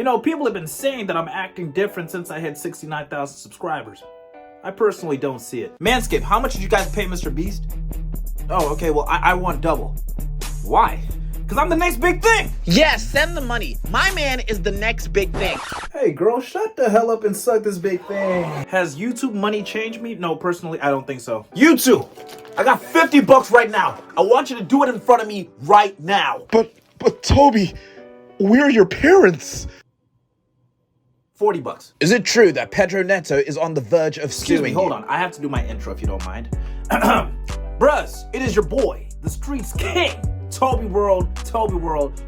You know, people have been saying that I'm acting different since I hit 69,000 subscribers. I personally don't see it. Manscaped, how much did you guys pay Mr. Beast? Oh, okay, well, I want double. Why? Because I'm the next big thing. Yes, send the money. My man is the next big thing. Hey, girl, shut the hell up and suck this big thing. Has YouTube money changed me? No, personally, I don't think so. YouTube, I got 50 bucks right now. I want you to do it in front of me right now. But Toby, we're your parents. 40 bucks. Is it true that Pedro Neto is on the verge of Excuse suing me, hold on. I have to do my intro if you don't mind. Bruhs, it is your boy, the streets king, Toby World,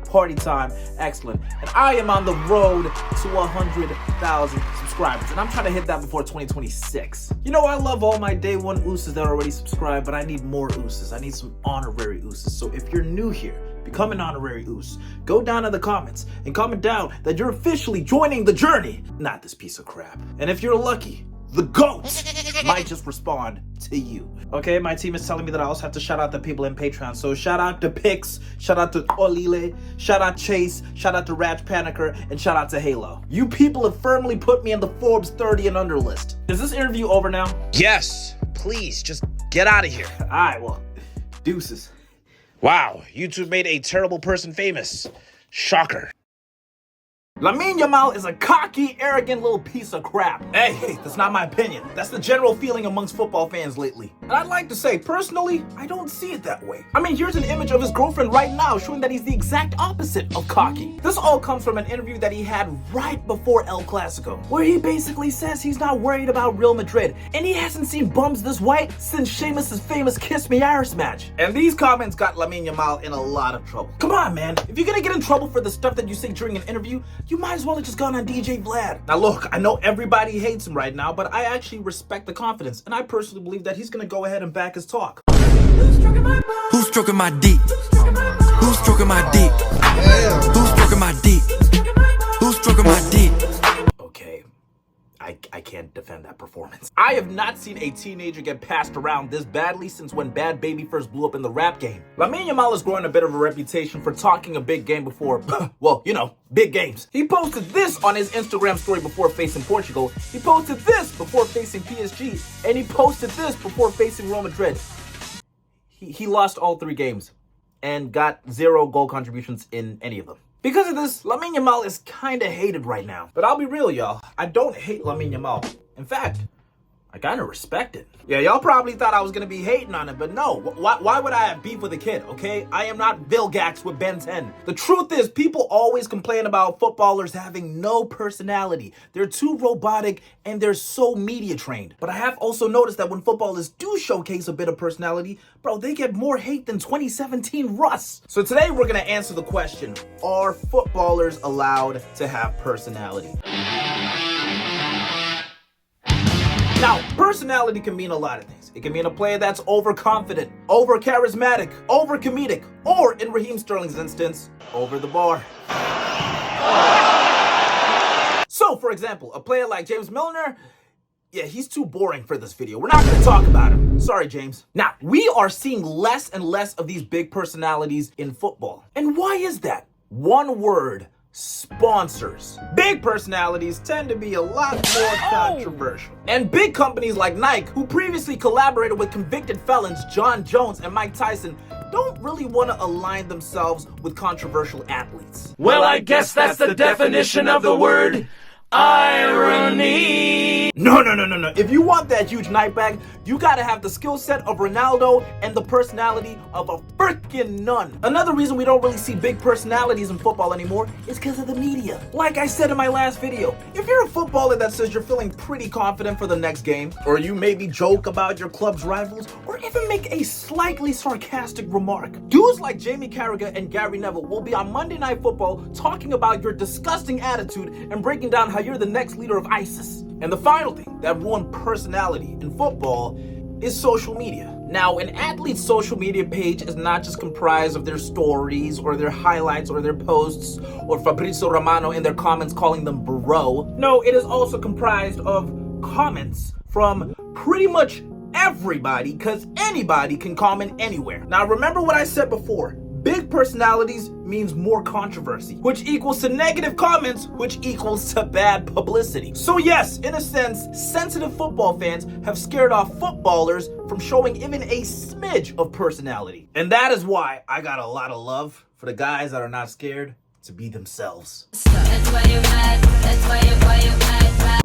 party time, excellent. And I am on the road to 100,000 subscribers, and I'm trying to hit that before 2026. You know, I love all my day one ooses that are already subscribed, but I need more ooses. I need some honorary ooses. So if you're new here, become an honorary oos. Go down in the comments and comment down that you're officially joining the journey, not this piece of crap. And if you're lucky, the GOAT might just respond to you. Okay, my team is telling me that I also have to shout out the people in Patreon. So shout out to Pix, shout out to Olile, shout out Chase, shout out to Raj Paniker, and shout out to Halo. You people have firmly put me in the Forbes 30 and under list. Is this interview over now? Yes, please, just get out of here. All right, well, deuces. Wow, YouTube made a terrible person famous. Shocker. Lamine Yamal is a cocky, arrogant little piece of crap. Hey, that's not my opinion. That's the general feeling amongst football fans lately. And I'd like to say, personally, I don't see it that way. I mean, here's an image of his girlfriend right now showing that he's the exact opposite of cocky. This all comes from an interview that he had right before El Clasico, where he basically says he's not worried about Real Madrid, and he hasn't seen bums this white since Sheamus' famous Kiss Me Iris match. And these comments got Lamine Yamal in a lot of trouble. Come on, man. If you're gonna get in trouble for the stuff that you say during an interview, you might as well have just gone on DJ Vlad. Now look, I know everybody hates him right now, but I actually respect the confidence, and I personally believe that he's gonna go ahead and back his talk. Who's stroking my deep? Who's stroking my deep? Who's stroking my deep? Who's stroking my deep? Okay, I can't defend that performance. I have not seen a teenager get passed around this badly since when Bad Baby first blew up in the rap game. Lamine Yamal is growing a bit of a reputation for talking a big game before, well, you know, big games. He posted this on his Instagram story before facing Portugal. He posted this before facing PSG, and he posted this before facing Real Madrid. He lost all 3 games and got 0 goal contributions in any of them. Because of this, Lamine Yamal is kinda hated right now. But I'll be real, y'all. I don't hate Lamine Yamal. In fact, I kinda respect it. Yeah, y'all probably thought I was gonna be hating on it, but no. Why would I have beef with a kid, okay? I am not Vilgax with Ben 10. The truth is, people always complain about footballers having no personality. They're too robotic and they're so media trained. But I have also noticed that when footballers do showcase a bit of personality, bro, they get more hate than 2017 Russ. So today we're gonna answer the question, are footballers allowed to have personality? Now, personality can mean a lot of things. It can mean a player that's overconfident, over-charismatic, over-comedic, or in Raheem Sterling's instance, over the bar. So, for example, a player like James Milner, yeah, he's too boring for this video. We're not going to talk about him. Sorry, James. Now, we are seeing less and less of these big personalities in football. And why is that? One word. Sponsors. Big personalities tend to be a lot more controversial. And big companies like Nike, who previously collaborated with convicted felons John Jones and Mike Tyson, don't really want to align themselves with controversial athletes. Well, I guess that's the definition of the word irony. No. If you want that huge night bag, you gotta have the skill set of Ronaldo and the personality of a freaking nun. Another reason we don't really see big personalities in football anymore is because of the media. Like I said in my last video, if you're a footballer that says you're feeling pretty confident for the next game, or you maybe joke about your club's rivals, or even make a slightly sarcastic remark, dudes like Jamie Carragher and Gary Neville will be on Monday Night Football talking about your disgusting attitude and breaking down how you're the next leader of ISIS. And the final thing that ruined personality in football is social media. Now, an athlete's social media page is not just comprised of their stories or their highlights or their posts or Fabrizio Romano in their comments calling them bro. No, it is also comprised of comments from pretty much everybody, because anybody can comment anywhere. Now, remember what I said before. big personalities means more controversy, which equals to negative comments, which equals to bad publicity. So yes, in a sense, sensitive football fans have scared off footballers from showing even a smidge of personality. And that is why I got a lot of love for the guys that are not scared to be themselves.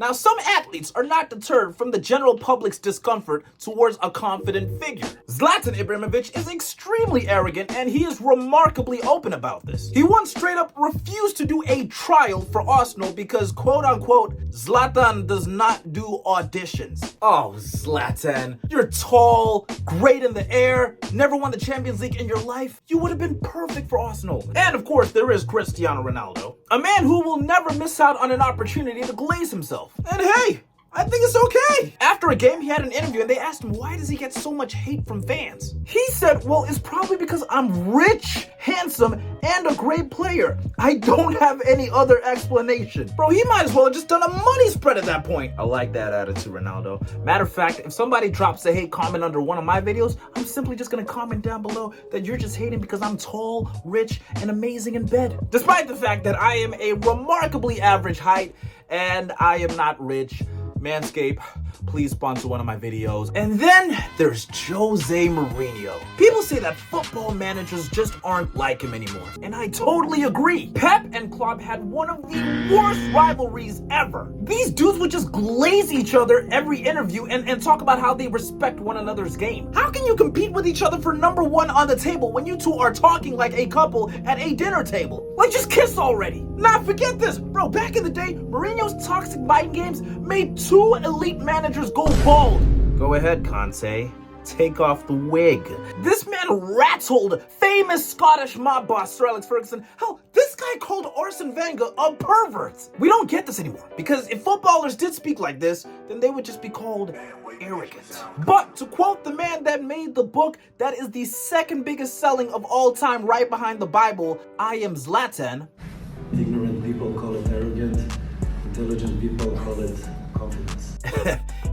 Now, some athletes are not deterred from the general public's discomfort towards a confident figure. Zlatan Ibrahimovic is extremely arrogant, and he is remarkably open about this. He once straight up refused to do a trial for Arsenal because, quote unquote, Zlatan does not do auditions. Oh, Zlatan, you're tall, great in the air, never won the Champions League in your life. You would have been perfect for Arsenal. And of course, there is Cristiano Ronaldo, a man who will never miss out on an opportunity to glaze himself. And hey, I think it's okay. After a game, he had an interview and they asked him, why does he get so much hate from fans? He said, well, it's probably because I'm rich, handsome, and a great player. I don't have any other explanation. Bro, he might as well have just done a money spread at that point. I like that attitude, Ronaldo. Matter of fact, if somebody drops a hate comment under one of my videos, I'm simply just gonna comment down below that you're just hating because I'm tall, rich, and amazing in bed. Despite the fact that I am a remarkably average height and I am not rich, Manscaped, please sponsor one of my videos. And then there's Jose Mourinho. People say that football managers just aren't like him anymore, and I totally agree. Pep and Klopp had one of the worst rivalries ever. These dudes would just glaze each other every interview and talk about how they respect one another's game. How can you compete with each other for number one on the table when you two are talking like a couple at a dinner table? Like, just kiss already. Nah, forget this. Bro, back in the day, Mourinho's toxic mind games made 2 elite managers go bald. Go ahead, Conte. Take off the wig. This man rat-holed famous Scottish mob boss Sir Alex Ferguson. Hell, this guy called Arsene Wenger a pervert. We don't get this anymore, because if footballers did speak like this, then they would just be called arrogant. But to quote the man that made the book that is the second biggest selling of all time, right behind the Bible, I Am Zlatan. Ignorant people call it arrogant, intelligent people call it confidence.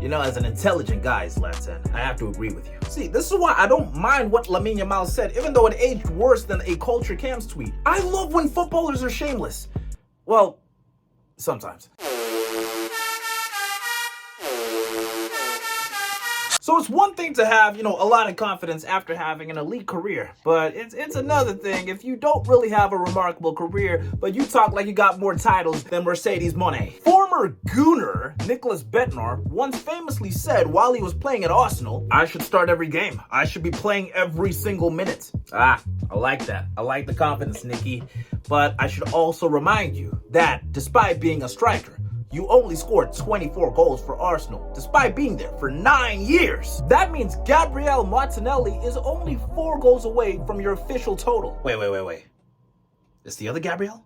You know, as an intelligent guy, Zlatan, I have to agree with you. See, this is why I don't mind what Lamine Yamal said, even though it aged worse than a Culture Camps tweet. I love when footballers are shameless. Well, sometimes. So it's one thing to have, a lot of confidence after having an elite career, but it's another thing if you don't really have a remarkable career, but you talk like you got more titles than Mercedes Moné. Former Gooner Nicolas Betnar once famously said while he was playing at Arsenal, I should start every game. I should be playing every single minute. I like that. I like the confidence, Nicky. But I should also remind you that despite being a striker, you only scored 24 goals for Arsenal, despite being there for 9 years. That means Gabriel Martinelli is only 4 goals away from your official total. Wait. Is the other Gabriel?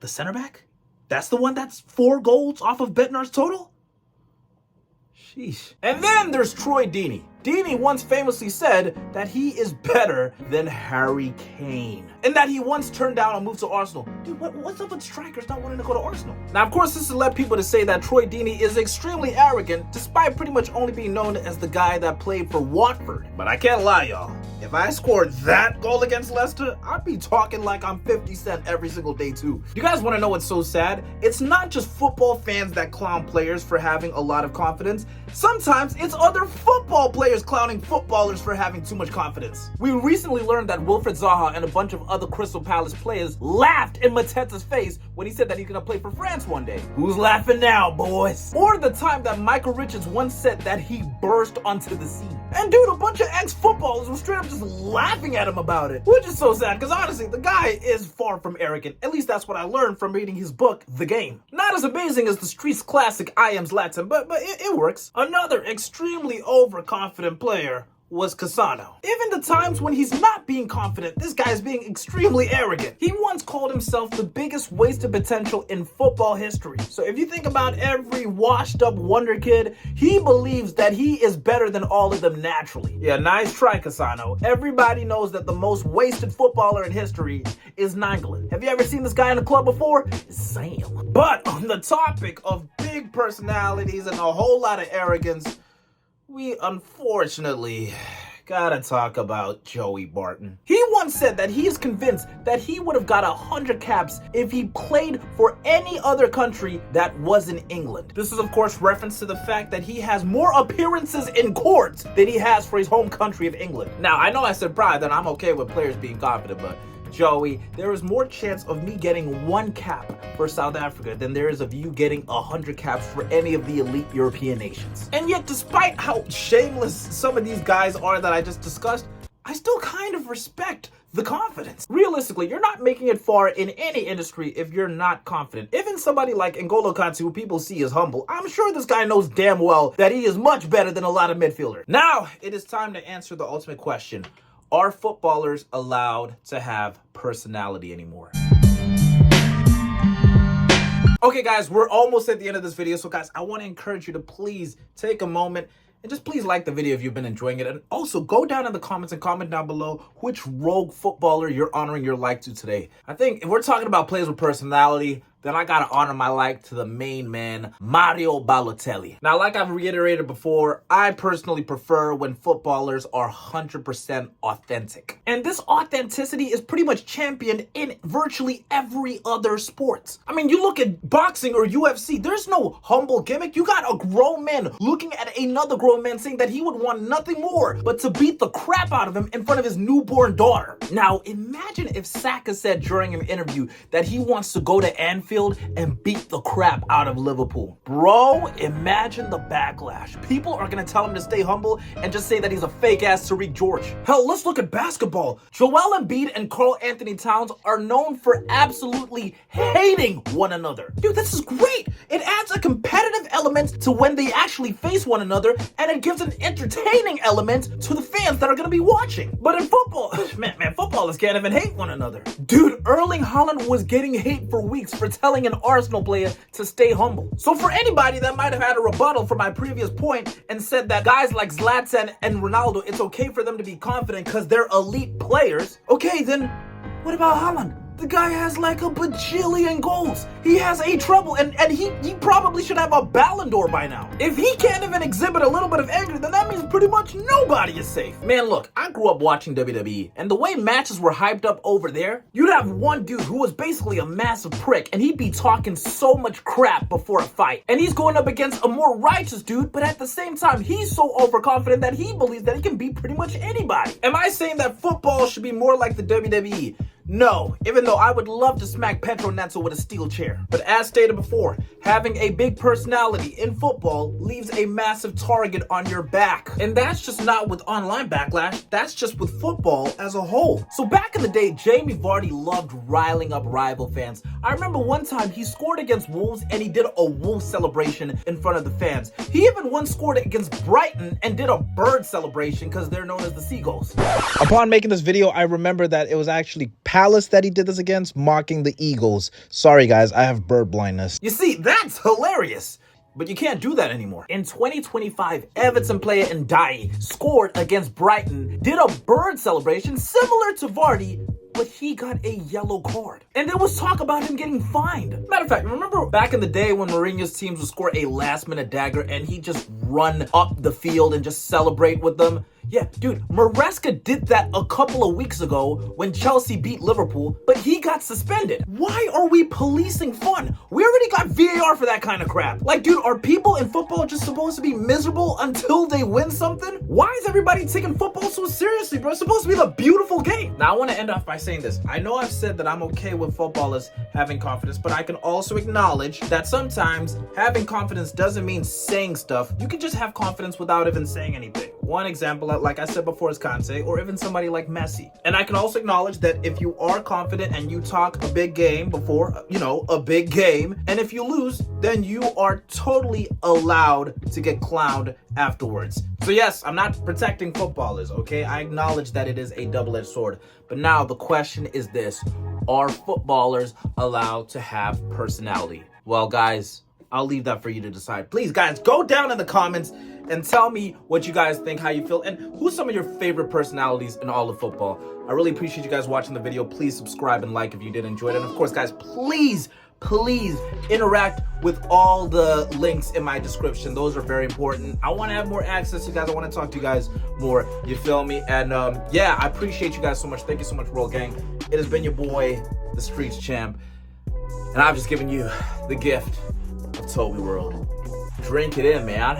The center back? That's the one that's 4 goals off of Bednar's total? Sheesh. And then there's Troy Deeney. Deeney once famously said that he is better than Harry Kane, and that he once turned down a move to Arsenal. Dude, what's up with strikers not wanting to go to Arsenal? Now, of course, this has led people to say that Troy Deeney is extremely arrogant, despite pretty much only being known as the guy that played for Watford. But I can't lie, y'all. If I scored that goal against Leicester, I'd be talking like I'm 50 Cent every single day too. You guys want to know what's so sad? It's not just football fans that clown players for having a lot of confidence. Sometimes it's other football players clowning footballers for having too much confidence. We recently learned that Wilfried Zaha and a bunch of other Crystal Palace players laughed in Mateta's face when he said that he's gonna play for France one day. Who's laughing now, boys? Or the time that Michael Richards once said that he burst onto the scene. And dude, a bunch of ex-footballers were straight up just laughing at him about it. Which is so sad, because honestly, the guy is far from arrogant. At least that's what I learned from reading his book, The Game. Not as amazing as the streets classic I Am Zlatan, but it works. Another extremely overconfident player was Cassano. Even the times when he's not being confident, this guy's being extremely arrogant. He once called himself the biggest wasted potential in football history. So if you think about every washed up wonder kid, he believes that he is better than all of them naturally. Yeah, nice try, Cassano. Everybody knows that the most wasted footballer in history is Nainggolan. Have you ever seen this guy in a club before? Sam. But on the topic of big personalities and a whole lot of arrogance, we unfortunately gotta talk about Joey Barton. He once said that he is convinced that he would have got 100 caps if he played for any other country that wasn't England. This is of course reference to the fact that he has more appearances in court than he has for his home country of England. Now, I know I said pride, that I'm okay with players being confident, but Joey, there is more chance of me getting 1 cap for South Africa than there is of you getting 100 caps for any of the elite European nations. And yet, despite how shameless some of these guys are that I just discussed, I still kind of respect the confidence. Realistically, you're not making it far in any industry if you're not confident. Even somebody like N'Golo Kante, who people see as humble, I'm sure this guy knows damn well that he is much better than a lot of midfielders. Now, it is time to answer the ultimate question. Are footballers allowed to have personality anymore? Okay, guys, we're almost at the end of this video. So, guys, I want to encourage you to please take a moment and just please like the video if you've been enjoying it. And also go down in the comments and comment down below which rogue footballer you're honoring your like to today. I think if we're talking about players with personality, then I gotta honor my like to the main man, Mario Balotelli. Now, like I've reiterated before, I personally prefer when footballers are 100% authentic. And this authenticity is pretty much championed in virtually every other sport. I mean, you look at boxing or UFC, there's no humble gimmick. You got a grown man looking at another grown man saying that he would want nothing more but to beat the crap out of him in front of his newborn daughter. Now, imagine if Saka said during an interview that he wants to go to Anfield and beat the crap out of Liverpool. Bro, imagine the backlash. People are gonna tell him to stay humble and just say that he's a fake ass Tariq George. Hell, let's look at basketball. Joel Embiid and Karl Anthony Towns are known for absolutely hating one another. Dude, this is great. It adds a competitive element to when they actually face one another, and it gives an entertaining element to the fans that are gonna be watching. But in football, man, footballers can't even hate one another. Dude, Erling Haaland was getting hate for weeks for telling an Arsenal player to stay humble. So for anybody that might have had a rebuttal for my previous point and said that guys like Zlatan and Ronaldo, it's okay for them to be confident because they're elite players, okay, then what about Haaland? The guy has like a bajillion goals. He has a trouble, and he probably should have a Ballon d'Or by now. If he can't even exhibit a little bit of anger, then that means pretty much nobody is safe. Man, look, I grew up watching WWE, and the way matches were hyped up over there, you'd have one dude who was basically a massive prick, and he'd be talking so much crap before a fight. And he's going up against a more righteous dude, but at the same time, he's so overconfident that he believes that he can beat pretty much anybody. Am I saying that football should be more like the WWE? No, even though I would love to smack Petro Neto with a steel chair. But as stated before, having a big personality in football leaves a massive target on your back. And that's just not with online backlash, that's just with football as a whole. So back in the day, Jamie Vardy loved riling up rival fans. I remember one time he scored against Wolves and he did a Wolves celebration in front of the fans. He even once scored against Brighton and did a bird celebration because they're known as the Seagulls. Upon making this video, I remember that it was actually Palace that he did this against, mocking the Eagles. Sorry guys, I have bird blindness. You see, that's hilarious. But you can't do that anymore. In 2025, Everton player Ndiaye scored against Brighton, did a bird celebration similar to Vardy, but he got a yellow card. And there was talk about him getting fined. Matter of fact, remember back in the day when Mourinho's teams would score a last-minute dagger and he'd just run up the field and just celebrate with them? Yeah, dude, Maresca did that a couple of weeks ago when Chelsea beat Liverpool, but he got suspended. Why are we policing fun? We already got VAR for that kind of crap. Like, dude, are people in football just supposed to be miserable until they win something? Why is everybody taking football so seriously, bro? It's supposed to be the beautiful game. Now, I want to end off by saying this. I know I've said that I'm okay with footballers having confidence, but I can also acknowledge that sometimes having confidence doesn't mean saying stuff. You can just have confidence without even saying anything. One example, like I said before, is Kante, or even somebody like Messi. And I can also acknowledge that if you are confident and you talk a big game before, a big game, and if you lose, then you are totally allowed to get clowned afterwards. So yes, I'm not protecting footballers, okay? I acknowledge that it is a double-edged sword. But now the question is this: are footballers allowed to have personality? Well, guys, I'll leave that for you to decide. Please, guys, go down in the comments and tell me what you guys think, how you feel, and who's some of your favorite personalities in all of football. I really appreciate you guys watching the video. Please subscribe and like if you did enjoy it. And of course, guys, please interact with all the links in my description. Those are very important. I want to have more access to you guys. I want to talk to you guys more. You feel me? And yeah, I appreciate you guys so much. Thank you so much, World Gang. It has been your boy, the Streets Champ, and I've just given you the gift of Toby World. Drink it in, man.